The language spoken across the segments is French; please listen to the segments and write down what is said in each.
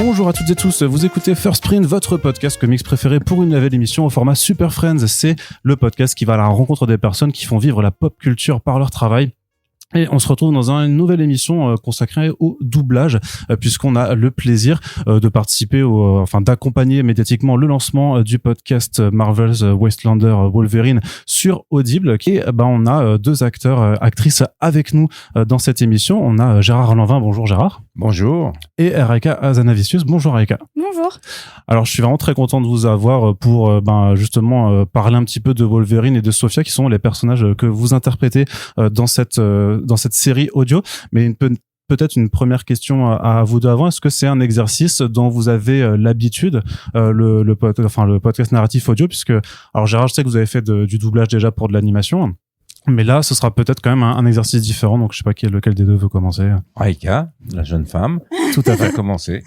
Bonjour à toutes et tous, vous écoutez First Print, votre podcast comics préféré pour une nouvelle émission au format Super Friends. C'est le podcast qui va à la rencontre des personnes qui font vivre la pop culture par leur travail. Et on se retrouve dans une nouvelle émission consacrée au doublage, puisqu'on a le plaisir de participer d'accompagner médiatiquement le lancement du podcast Marvel's Wastelander Wolverine sur Audible. Et on a deux acteurs, actrices avec nous dans cette émission. On a Gérard Lanvin. Bonjour Gérard. Bonjour. Et Erika Azanavicius. Bonjour Erika. Bonjour. Alors je suis vraiment très content de vous avoir pour justement parler un petit peu de Wolverine et de Sophia, qui sont les personnages que vous interprétez dans cette série audio. Mais peut-être une première question à vous deux avant. Est-ce que c'est un exercice dont vous avez l'habitude, le podcast narratif audio, puisque alors Gérard, je sais que vous avez fait du doublage déjà pour de l'animation. Mais là, ce sera peut-être quand même un exercice différent. Donc, je sais pas lequel des deux veut commencer. Aïka, la jeune femme. Tout à fait. Commencer.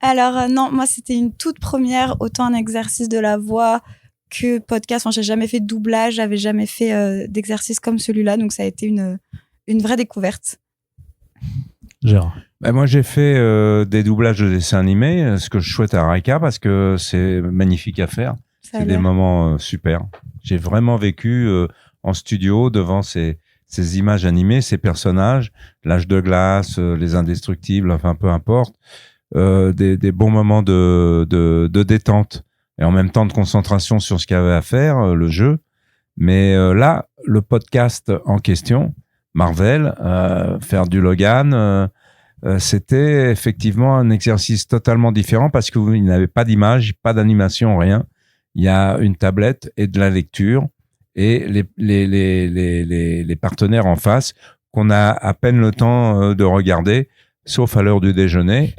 Alors, non, moi, c'était une toute première, autant un exercice de la voix que podcast. Enfin, j'ai jamais fait de doublage, j'avais jamais fait d'exercice comme celui-là. Donc, ça a été une vraie découverte. Gérard. Moi, j'ai fait des doublages de dessins animés, ce que je souhaite à Aïka, parce que c'est magnifique à faire. C'est des moments super. J'ai vraiment vécu en studio devant ces images animées, ces personnages, l'âge de glace, les indestructibles, enfin peu importe, des bons moments de détente et en même temps de concentration sur ce qu'il y avait à faire, le jeu. Mais là, le podcast en question, Marvel, faire du Logan, c'était effectivement un exercice totalement différent parce qu'il n'avait pas d'image, pas d'animation, rien. Il y a une tablette et de la lecture. Et les partenaires en face qu'on a à peine le temps de regarder, sauf à l'heure du déjeuner,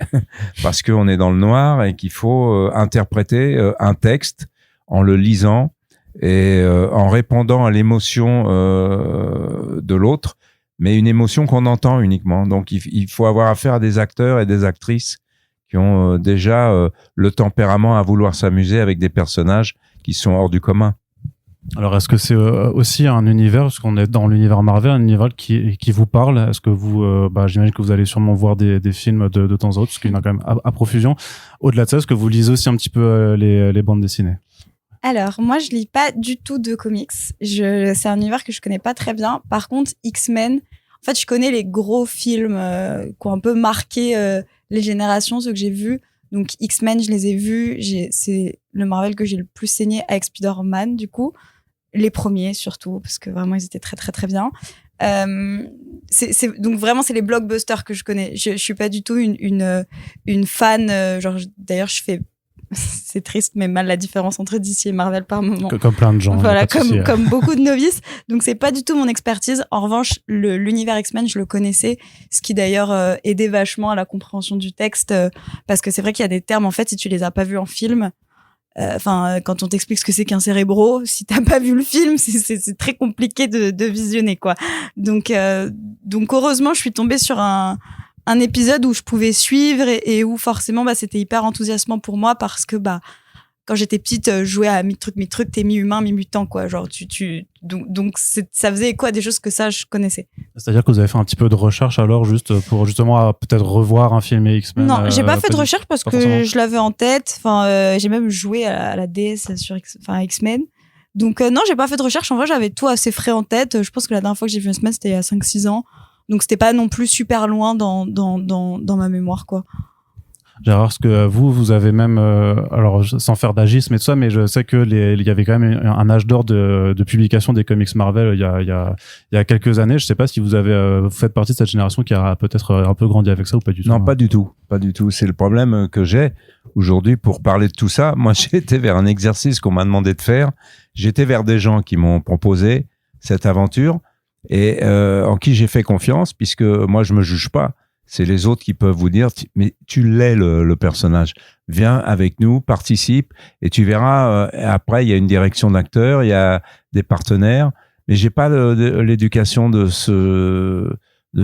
parce qu'on est dans le noir et qu'il faut interpréter un texte en le lisant et en répondant à l'émotion de l'autre, mais une émotion qu'on entend uniquement. Donc il faut avoir affaire à des acteurs et des actrices qui ont déjà le tempérament à vouloir s'amuser avec des personnages qui sont hors du commun. Alors, est-ce que c'est aussi un univers, parce qu'on est dans l'univers Marvel, un univers qui vous parle? Est-ce que vous, j'imagine que vous allez sûrement voir des films de temps en temps, parce qu'il y en a quand même à profusion. Au-delà de ça, est-ce que vous lisez aussi un petit peu les bandes dessinées? Alors, moi, je lis pas du tout de comics. C'est un univers que je connais pas très bien. Par contre, X-Men, en fait, je connais les gros films qui ont un peu marqué les générations, ceux que j'ai vus. Donc, X-Men, je les ai vus. C'est le Marvel que j'ai le plus saigné avec Spider-Man, du coup. Les premiers, surtout, parce que vraiment, ils étaient très, très, très bien. Donc, vraiment, c'est les blockbusters que je connais. Je suis pas du tout une fan. D'ailleurs, je fais... c'est triste, mais mal la différence entre DC et Marvel par moment. Comme plein de gens. Voilà, comme beaucoup de novices. Donc, c'est pas du tout mon expertise. En revanche, l'univers X-Men, je le connaissais, ce qui d'ailleurs aidait vachement à la compréhension du texte, parce que c'est vrai qu'il y a des termes, en fait, si tu les as pas vus en film, quand on t'explique ce que c'est qu'un cérébro, si t'as pas vu le film, c'est très compliqué de visionner, quoi. Donc heureusement, je suis tombée sur un épisode où je pouvais suivre et où forcément c'était hyper enthousiasmant pour moi parce que quand j'étais petite, je jouais à mi-truc, t'es mi-humain, mi-mutant, quoi. Genre donc ça faisait quoi des choses que ça je connaissais. C'est-à-dire que vous avez fait un petit peu de recherche alors juste pour justement peut-être revoir un film X-Men. Non, j'ai pas fait de recherche parce que je l'avais en tête. Enfin, j'ai même joué à la DS sur X-Men. Donc non, j'ai pas fait de recherche. En vrai, j'avais tout assez frais en tête. Je pense que la dernière fois que j'ai vu X-Men, c'était il y a 5-6 ans. Donc c'était pas non plus super loin dans ma mémoire, quoi. Gérard, est-ce que vous avez même, alors sans faire d'agisme et tout ça, mais je sais que il y avait quand même un âge d'or de publication des comics Marvel il y a quelques années. Je sais pas si vous faites partie de cette génération qui a peut-être un peu grandi avec ça ou pas du tout. Non, pas du tout. C'est le problème que j'ai aujourd'hui pour parler de tout ça. Moi, j'ai été vers un exercice qu'on m'a demandé de faire. J'étais vers des gens qui m'ont proposé cette aventure et en qui j'ai fait confiance puisque moi, je me juge pas. C'est les autres qui peuvent vous dire, mais tu l'es le personnage. Viens avec nous, participe, et tu verras. Après, il y a une direction d'acteur, il y a des partenaires, mais j'ai pas l'éducation de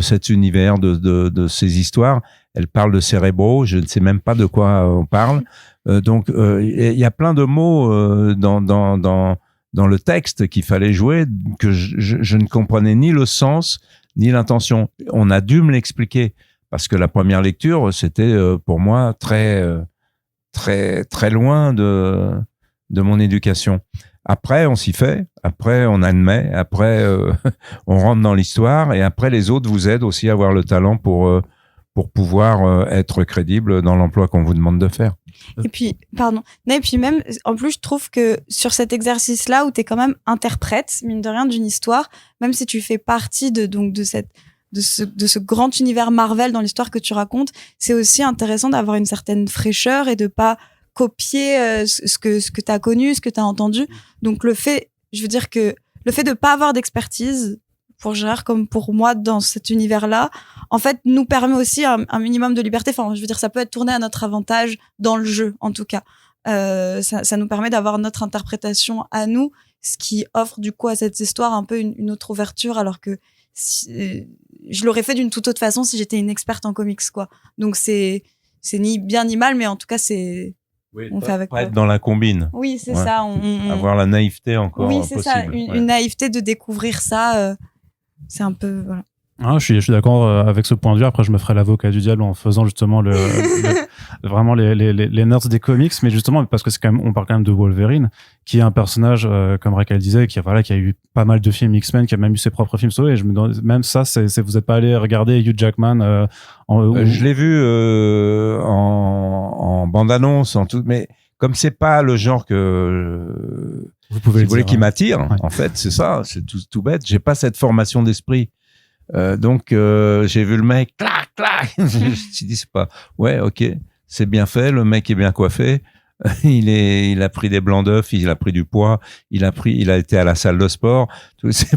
cet univers, de ces histoires. Elle parle de cérébraux, je ne sais même pas de quoi on parle. Donc, il y a plein de mots dans le texte qu'il fallait jouer que je ne comprenais ni le sens ni l'intention. On a dû me l'expliquer parce que la première lecture, c'était pour moi très loin de mon éducation. Après, on s'y fait. Après, on admet. Après, on rentre dans l'histoire. Et après, les autres vous aident aussi à avoir le talent pour pouvoir être crédible dans l'emploi qu'on vous demande de faire. Et puis, pardon. Et puis même, en plus, je trouve que sur cet exercice-là, où tu es quand même interprète, mine de rien, d'une histoire, même si tu fais partie de ce grand univers Marvel dans l'histoire que tu racontes, c'est aussi intéressant d'avoir une certaine fraîcheur et de pas copier ce que tu as connu, ce que tu as entendu. Donc le fait de pas avoir d'expertise pour Gérard comme pour moi dans cet univers-là, en fait, nous permet aussi un minimum de liberté. Enfin, je veux dire, ça peut être tourné à notre avantage dans le jeu, en tout cas. Ça nous permet d'avoir notre interprétation à nous, ce qui offre du coup à cette histoire un peu une autre ouverture, alors que je l'aurais fait d'une toute autre façon si j'étais une experte en comics, quoi. Donc c'est ni bien ni mal, mais en tout cas on fait avec. Pas être dans la combine. Oui, c'est ça. Avoir la naïveté encore. Oui, c'est possible. ça. Une naïveté de découvrir ça. C'est un peu voilà. Ah, je suis d'accord avec ce point de vue. Après, je me ferai l'avocat du diable en faisant justement vraiment les nerds des comics, mais justement parce que c'est quand même, on parle quand même de Wolverine, qui est un personnage comme Raquel disait, qui a eu pas mal de films X-Men, qui a même eu ses propres films solo. Et je me demande, même ça, vous êtes pas allé regarder Hugh Jackman je l'ai vu en bande-annonce, en tout, mais comme c'est pas le genre que vous voulez qui m'attire, en fait, c'est ça, c'est tout bête. J'ai pas cette formation d'esprit. Donc j'ai vu le mec, clac, clac. Je me suis dit c'est pas, ouais, ok, c'est bien fait. Le mec est bien coiffé. Il a pris des blancs d'œufs, il a pris du poids, il a été à la salle de sport.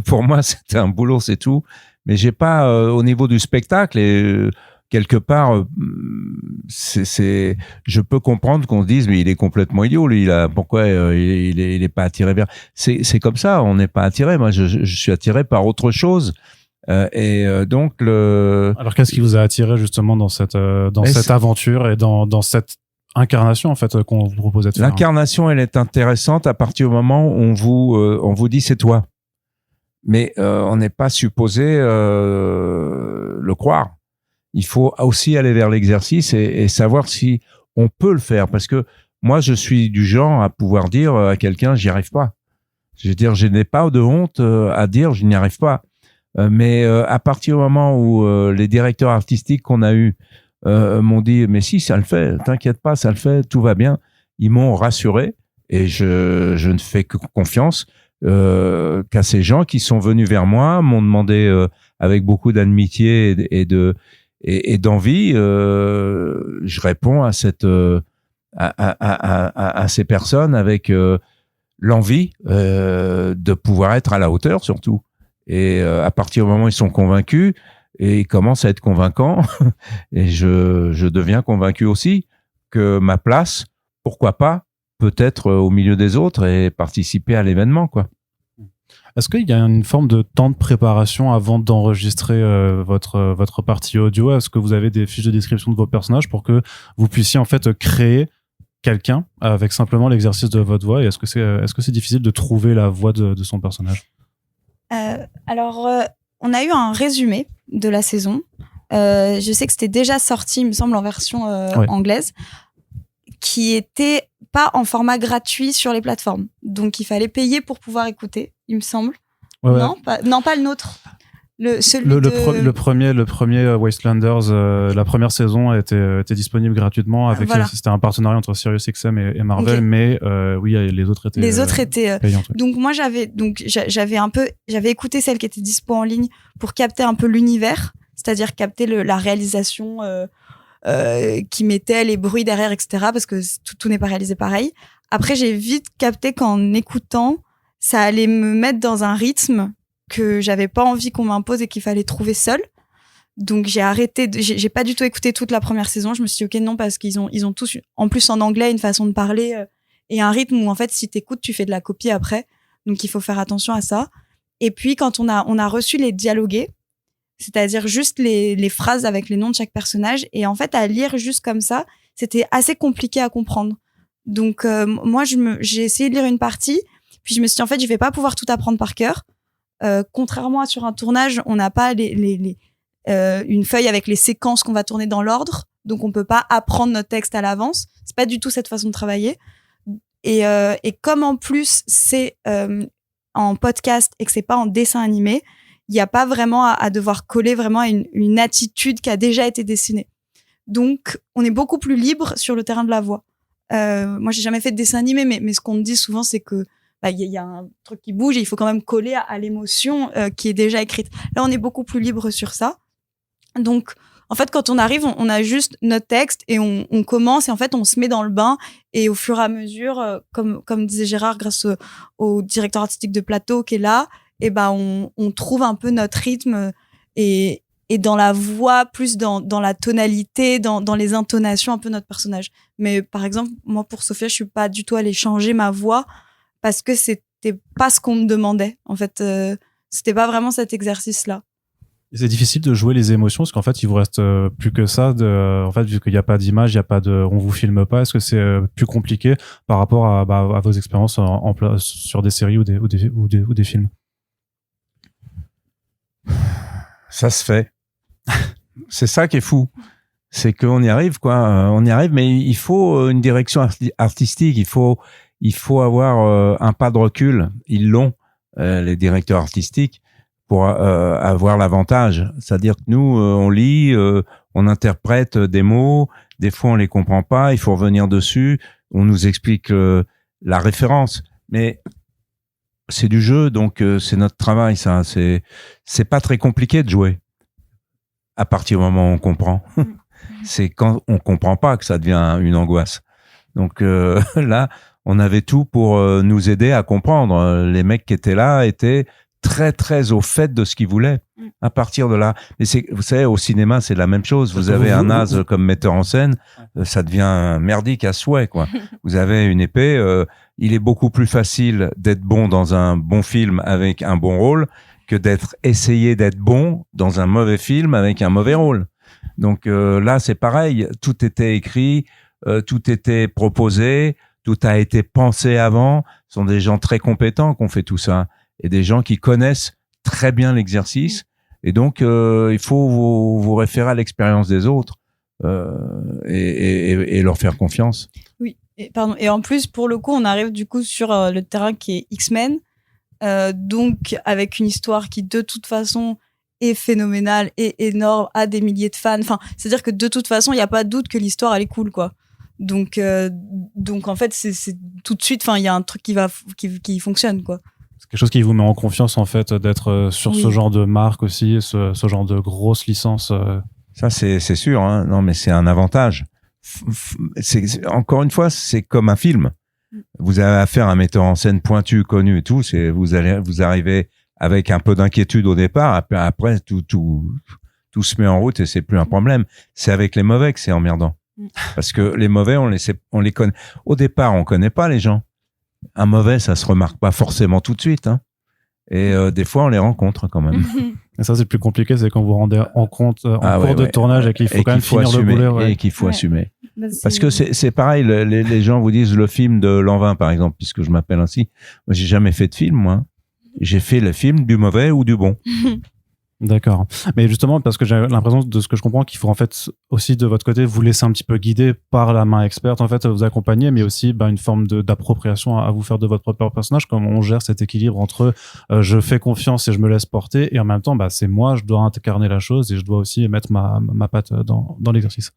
Pour moi, c'était un boulot, c'est tout. Mais j'ai pas au niveau du spectacle et quelque part, je peux comprendre qu'on se dise mais il est complètement idiot lui. Pourquoi il est pas attiré vers. C'est comme ça, on n'est pas attiré. Moi, je suis attiré par autre chose. Donc Alors qu'est-ce qui vous a attiré justement dans cette aventure et dans cette incarnation en fait qu'on vous proposait de faire? L'incarnation, elle est intéressante à partir du moment où on vous dit c'est toi, mais on n'est pas supposé le croire. Il faut aussi aller vers l'exercice et savoir si on peut le faire, parce que moi je suis du genre à pouvoir dire à quelqu'un j'y arrive pas. Je veux dire, je n'ai pas de honte à dire je n'y arrive pas. Mais à partir du moment où les directeurs artistiques qu'on a eus m'ont dit mais si ça le fait, t'inquiète pas, ça le fait, tout va bien, ils m'ont rassuré et je ne fais que confiance qu'à ces gens qui sont venus vers moi, m'ont demandé avec beaucoup d'amitié et d'envie, je réponds à ces personnes avec l'envie de pouvoir être à la hauteur surtout. Et à partir du moment où ils sont convaincus et ils commencent à être convaincants, et je deviens convaincu aussi que ma place, pourquoi pas, peut être au milieu des autres et participer à l'événement, quoi. Est-ce qu'il y a une forme de temps de préparation avant d'enregistrer votre partie audio? Est-ce que vous avez des fiches de description de vos personnages pour que vous puissiez en fait créer quelqu'un avec simplement l'exercice de votre voix? Et est-ce que c'est difficile de trouver la voix de son personnage? Alors, on a eu un résumé de la saison. Je sais que c'était déjà sorti, il me semble, en version anglaise, qui était pas en format gratuit sur les plateformes. Donc, il fallait payer pour pouvoir écouter, il me semble. Ouais. Non, pas le nôtre. Le premier Wastelanders, la première saison était disponible gratuitement avec c'était un partenariat entre SiriusXM et Marvel, okay. Mais oui, les autres étaient payants. Donc moi j'avais écouté celle qui était dispo en ligne pour capter un peu l'univers, c'est-à-dire capter la réalisation qui mettait les bruits derrière, etc. Parce que tout n'est pas réalisé pareil. Après j'ai vite capté qu'en écoutant ça allait me mettre dans un rythme que j'avais pas envie qu'on m'impose et qu'il fallait trouver seul. Donc j'ai arrêté, j'ai pas du tout écouté toute la première saison. Je me suis dit ok non, parce qu'ils ont tous, en plus en anglais, une façon de parler et un rythme où en fait si t'écoutes, tu fais de la copie après. Donc il faut faire attention à ça. Et puis quand on a reçu les dialogués, c'est-à-dire juste les phrases avec les noms de chaque personnage, et en fait à lire juste comme ça, c'était assez compliqué à comprendre. Donc moi j'ai essayé de lire une partie, puis je me suis dit en fait je vais pas pouvoir tout apprendre par cœur. Contrairement à sur un tournage, on n'a pas une feuille avec les séquences qu'on va tourner dans l'ordre. Donc, on peut pas apprendre notre texte à l'avance. C'est pas du tout cette façon de travailler. Et comme en plus, c'est en podcast et que c'est pas en dessin animé, il n'y a pas vraiment à devoir coller vraiment à une attitude qui a déjà été dessinée. Donc, on est beaucoup plus libre sur le terrain de la voix. Moi, j'ai jamais fait de dessin animé, mais ce qu'on me dit souvent, c'est que y a un truc qui bouge et il faut quand même coller à l'émotion qui est déjà écrite. Là, on est beaucoup plus libre sur ça. Donc, en fait, quand on arrive, on a juste notre texte et on commence et en fait, on se met dans le bain et au fur et à mesure, comme disait Gérard, grâce au directeur artistique de plateau qui est là, et on trouve un peu notre rythme et dans la voix, plus dans la tonalité, dans les intonations, un peu notre personnage. Mais par exemple, moi, pour Sophia, je suis pas du tout allée changer ma voix parce que c'était pas ce qu'on me demandait. En fait, c'était pas vraiment cet exercice-là. C'est difficile de jouer les émotions parce qu'en fait, il vous reste plus que ça. En fait, vu qu'il n'y a pas d'image, on vous filme pas. Est-ce que c'est plus compliqué par rapport à vos expériences sur des séries ou des films? Ça se fait. C'est ça qui est fou. C'est qu'on y arrive, quoi. On y arrive, mais il faut une direction artistique. Il faut avoir un pas de recul. Ils l'ont, les directeurs artistiques, pour avoir l'avantage. C'est-à-dire que nous, on lit, on interprète des mots, des fois on les comprend pas, il faut revenir dessus, on nous explique la référence. Mais c'est du jeu, donc c'est notre travail, ça. C'est pas très compliqué de jouer. À partir du moment où on comprend. C'est quand on comprend pas que ça devient une angoisse. Donc là, on avait tout pour nous aider à comprendre. Les mecs qui étaient là étaient très très au fait de ce qu'ils voulaient. À partir de là, mais vous savez, au cinéma c'est la même chose. Vous avez un naze comme metteur en scène, ça devient merdique à souhait, quoi. Vous avez une épée, il est beaucoup plus facile d'être bon dans un bon film avec un bon rôle que essayer d'être bon dans un mauvais film avec un mauvais rôle. Donc là c'est pareil, tout était écrit, tout était proposé, tout a été pensé avant. Ce sont des gens très compétents qui ont fait tout ça. Et des gens qui connaissent très bien l'exercice. Et donc, il faut vous référer à l'expérience des autres et leur faire confiance. Oui, et en plus, pour le coup, on arrive du coup sur le terrain qui est X-Men. Donc, avec une histoire qui, de toute façon, est phénoménale et énorme, a des milliers de fans. Enfin, c'est-à-dire que de toute façon, il n'y a pas de doute que l'histoire, elle est cool, quoi. Donc en fait, c'est tout de suite, il y a un truc qui fonctionne, quoi. C'est quelque chose qui vous met en confiance, en fait, d'être sur ce genre de marque aussi, ce genre de grosse licence. Ça, c'est sûr, hein. Non, mais c'est un avantage. Encore une fois, c'est comme un film. Vous avez affaire à un metteur en scène pointu, connu et tout. Vous arrivez avec un peu d'inquiétude au départ. Après, tout se met en route et c'est plus un problème. C'est avec les mauvais que c'est emmerdant. Parce que les mauvais, on les connaît. Au départ, on connaît pas les gens. Un mauvais, ça se remarque pas forcément tout de suite, hein. Et des fois, on les rencontre quand même. Et ça, c'est le plus compliqué, c'est quand vous rendez en compte en cours de tournage et qu'il faut quand même finir assumer, le boulot. Et qu'il faut assumer. Parce que c'est pareil, les gens vous disent le film de Lanvin, par exemple, puisque je m'appelle ainsi. Moi, j'ai jamais fait de film, moi. J'ai fait le film du mauvais ou du bon. D'accord. Mais justement, parce que j'ai l'impression de ce que je comprends qu'il faut en fait aussi de votre côté vous laisser un petit peu guider par la main experte, en fait, vous accompagner, mais aussi une forme d'appropriation à vous faire de votre propre personnage, comme on gère cet équilibre entre je fais confiance et je me laisse porter, et en même temps, c'est moi, je dois incarner la chose et je dois aussi mettre ma patte dans l'exercice.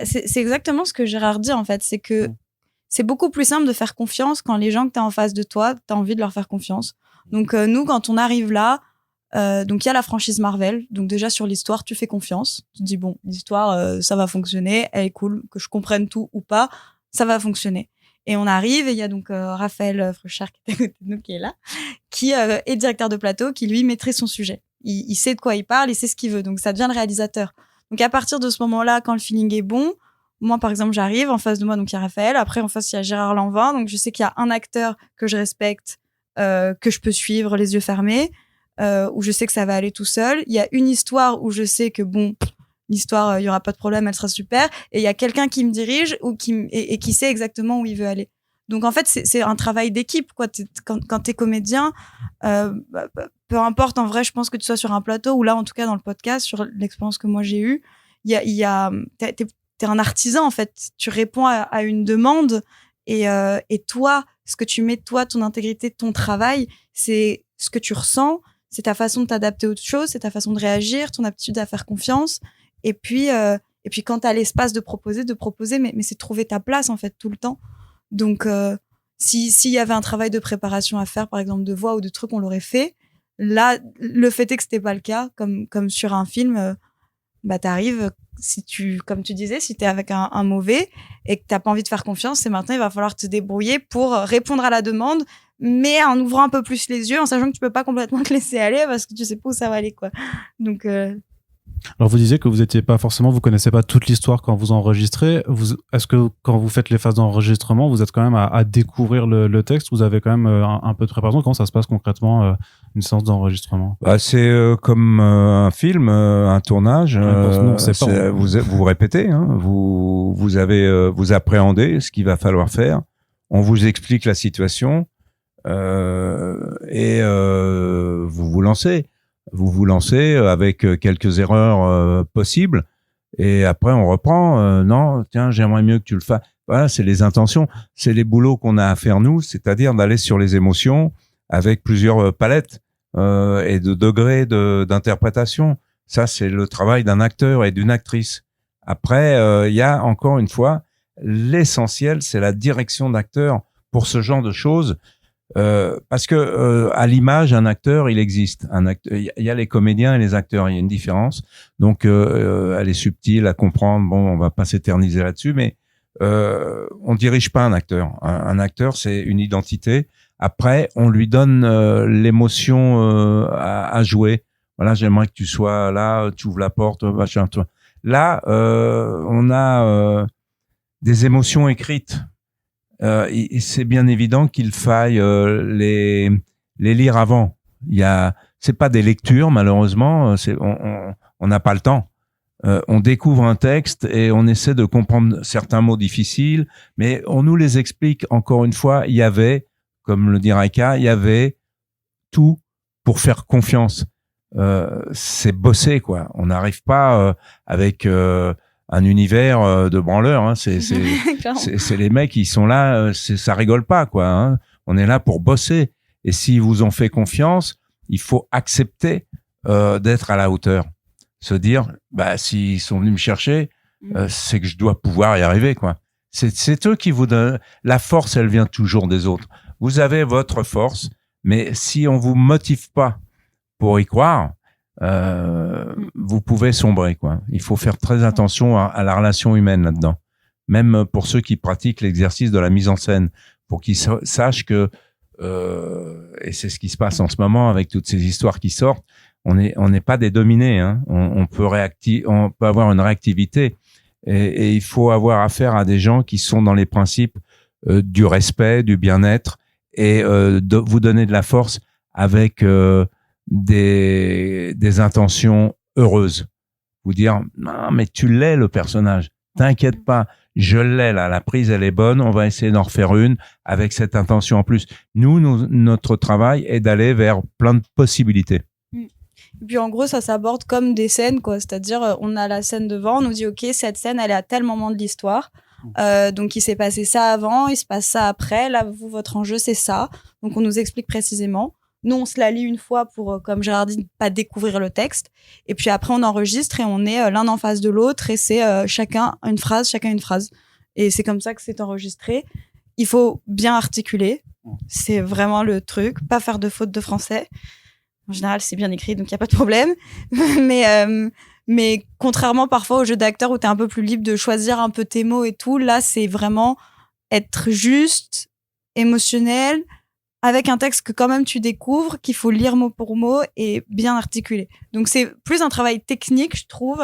C'est exactement ce que Gérard dit, en fait. C'est que c'est beaucoup plus simple de faire confiance quand les gens que tu as en face de toi, tu as envie de leur faire confiance. Donc, nous, quand on arrive là, donc il y a la franchise Marvel, donc déjà sur l'histoire tu fais confiance, tu te dis bon, l'histoire ça va fonctionner, elle est cool, que je comprenne tout ou pas, ça va fonctionner. Et on arrive et il y a donc Raphaël Fruchard qui est à côté de nous, qui est là, qui est directeur de plateau, qui lui maîtrise son sujet, il sait de quoi il parle, il sait ce qu'il veut, donc ça devient le réalisateur. Donc à partir de ce moment-là, quand le feeling est bon, moi par exemple j'arrive, en face de moi donc il y a Raphaël, après en face il y a Gérard Lanvin, donc je sais qu'il y a un acteur que je respecte, que je peux suivre les yeux fermés, où je sais que ça va aller tout seul. Il y a une histoire où je sais que bon, l'histoire, il y aura pas de problème, elle sera super. Et il y a quelqu'un qui me dirige ou qui sait exactement où il veut aller. Donc en fait, c'est un travail d'équipe, quoi. Quand t'es comédien, peu importe, en vrai, je pense que tu sois sur un plateau ou là, en tout cas, dans le podcast, sur l'expérience que moi j'ai eue, t'es un artisan, en fait. Tu réponds à une demande et toi, ce que tu mets, toi, ton intégrité, ton travail, c'est ce que tu ressens, c'est ta façon de t'adapter à autre chose, c'est ta façon de réagir, ton aptitude à faire confiance. Et puis quand t'as l'espace de proposer, mais c'est trouver ta place, en fait, tout le temps. Donc, s'il y avait un travail de préparation à faire, par exemple, de voix ou de trucs, on l'aurait fait. Là, le fait est que c'était pas le cas, comme sur un film, t'arrives, comme tu disais, si t'es avec un mauvais et que t'as pas envie de faire confiance, c'est maintenant, il va falloir te débrouiller pour répondre à la demande, mais en ouvrant un peu plus les yeux, en sachant que tu peux pas complètement te laisser aller parce que tu sais pas où ça va aller, quoi. Donc, Alors vous disiez que vous connaissez pas toute l'histoire quand vous enregistrez. Est-ce que quand vous faites les phases d'enregistrement, vous êtes quand même à découvrir le texte? Vous avez quand même un peu de préparation? Comment ça se passe concrètement, une séance d'enregistrement? C'est comme un film, un tournage. Non, c'est pas. Vous répétez, hein, vous appréhendez ce qu'il va falloir faire. On vous explique la situation et vous vous lancez. Vous vous lancez avec quelques erreurs possibles et après on reprend. Non, tiens, j'aimerais mieux que tu le fasses. Voilà, c'est les intentions, c'est les boulots qu'on a à faire nous, c'est-à-dire d'aller sur les émotions avec plusieurs palettes et de degrés d'interprétation. Ça, c'est le travail d'un acteur et d'une actrice. Après, il y a encore une fois l'essentiel, c'est la direction d'acteur pour ce genre de choses. Parce que à l'image, un acteur, il existe. Il y a les comédiens et les acteurs. Il y a une différence. Donc, elle est subtile à comprendre. Bon, on va pas s'éterniser là-dessus, mais on dirige pas un acteur. Un acteur, c'est une identité. Après, on lui donne l'émotion à jouer. Voilà, j'aimerais que tu sois là. Tu ouvres la porte, machin. Toi. Là, on a des émotions écrites. C'est bien évident qu'il faille les lire avant. C'est pas des lectures malheureusement. On n'a pas le temps. On découvre un texte et on essaie de comprendre certains mots difficiles, mais on nous les explique. Encore une fois, il y avait, comme le dit Raika, il y avait tout pour faire confiance. C'est bosser quoi. On n'arrive pas avec un univers de branleurs, hein. C'est les mecs qui sont là, ça rigole pas quoi. Hein. On est là pour bosser. Et s'ils vous ont fait confiance, il faut accepter d'être à la hauteur. Se dire, s'ils sont venus me chercher, c'est que je dois pouvoir y arriver quoi. C'est eux qui vous donnent la force. Elle vient toujours des autres. Vous avez votre force, mais si on vous motive pas pour y croire, vous pouvez sombrer quoi. Il faut faire très attention à la relation humaine là-dedans. Même pour ceux qui pratiquent l'exercice de la mise en scène, pour qu'ils sachent que et c'est ce qui se passe en ce moment avec toutes ces histoires qui sortent. On n'est pas des dominés. Hein. On peut avoir une réactivité et il faut avoir affaire à des gens qui sont dans les principes du respect, du bien-être et de vous donner de la force avec des intentions heureuses. Vous dire, non, mais tu l'es le personnage. T'inquiète pas, je l'ai là. La prise, elle est bonne. On va essayer d'en refaire une avec cette intention en plus. Notre travail est d'aller vers plein de possibilités. Et puis en gros, ça s'aborde comme des scènes, quoi. C'est-à-dire, on a la scène devant, on nous dit, ok, cette scène, elle est à tel moment de l'histoire. Donc il s'est passé ça avant, il se passe ça après. Là, votre enjeu, c'est ça. Donc on nous explique précisément. Nous, on se la lit une fois pour, comme Gérard dit, ne pas découvrir le texte. Et puis après, on enregistre et on est l'un en face de l'autre et c'est chacun une phrase. Et c'est comme ça que c'est enregistré. Il faut bien articuler. C'est vraiment le truc. Pas faire de faute de français. En général, c'est bien écrit, donc il n'y a pas de problème. Mais contrairement parfois au jeu d'acteur où tu es un peu plus libre de choisir un peu tes mots et tout, là, c'est vraiment être juste, émotionnel, avec un texte que quand même tu découvres, qu'il faut lire mot pour mot et bien articuler. Donc c'est plus un travail technique, je trouve,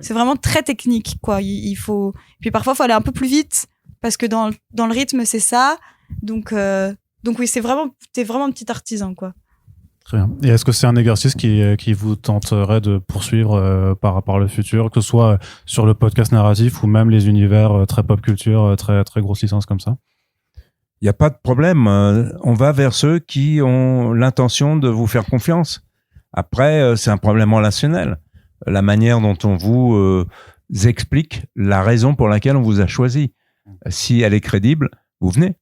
c'est vraiment très technique, quoi. Il faut, puis parfois il faut aller un peu plus vite parce que dans le rythme c'est ça. Donc oui, t'es vraiment un petit artisan, quoi. Très bien. Et est-ce que c'est un exercice qui vous tenterait de poursuivre par rapport au futur, que ce soit sur le podcast narratif ou même les univers très pop culture, très très grosse licence comme ça? il n'y a pas de problème. On va vers ceux qui ont l'intention de vous faire confiance. Après, c'est un problème relationnel. La manière dont on vous explique la raison pour laquelle on vous a choisi. Si elle est crédible, vous venez.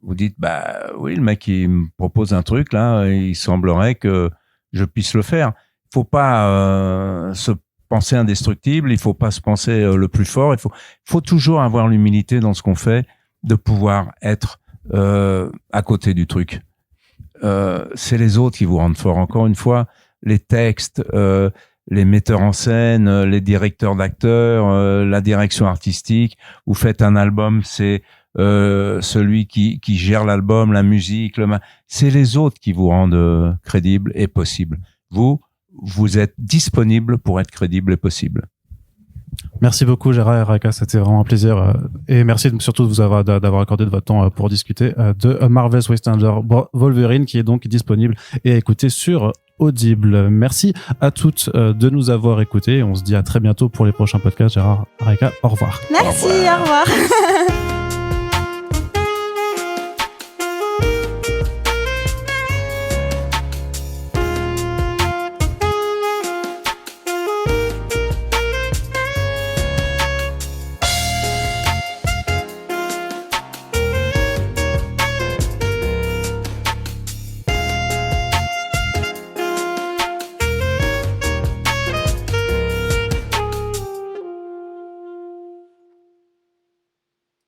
Vous dites, bah oui, le mec, il me propose un truc, là, il semblerait que je puisse le faire. Il faut pas se penser indestructible, il faut pas se penser le plus fort. Il faut toujours avoir l'humilité dans ce qu'on fait, de pouvoir être à côté du truc. C'est les autres qui vous rendent fort. Encore une fois, les textes, les metteurs en scène, les directeurs d'acteurs, la direction artistique. Vous faites un album, c'est celui qui gère l'album, la musique, c'est les autres qui vous rendent crédible et possible. Vous êtes disponible pour être crédible et possible. Merci beaucoup Gérard et Raika, c'était vraiment un plaisir et merci surtout d'avoir accordé de votre temps pour discuter de Marvel's Wastelanders Wolverine, qui est donc disponible et à écouter sur Audible. Merci à toutes de nous avoir écoutés. On se dit à très bientôt pour les prochains podcasts. Gérard, Raika, au revoir. Merci, au revoir.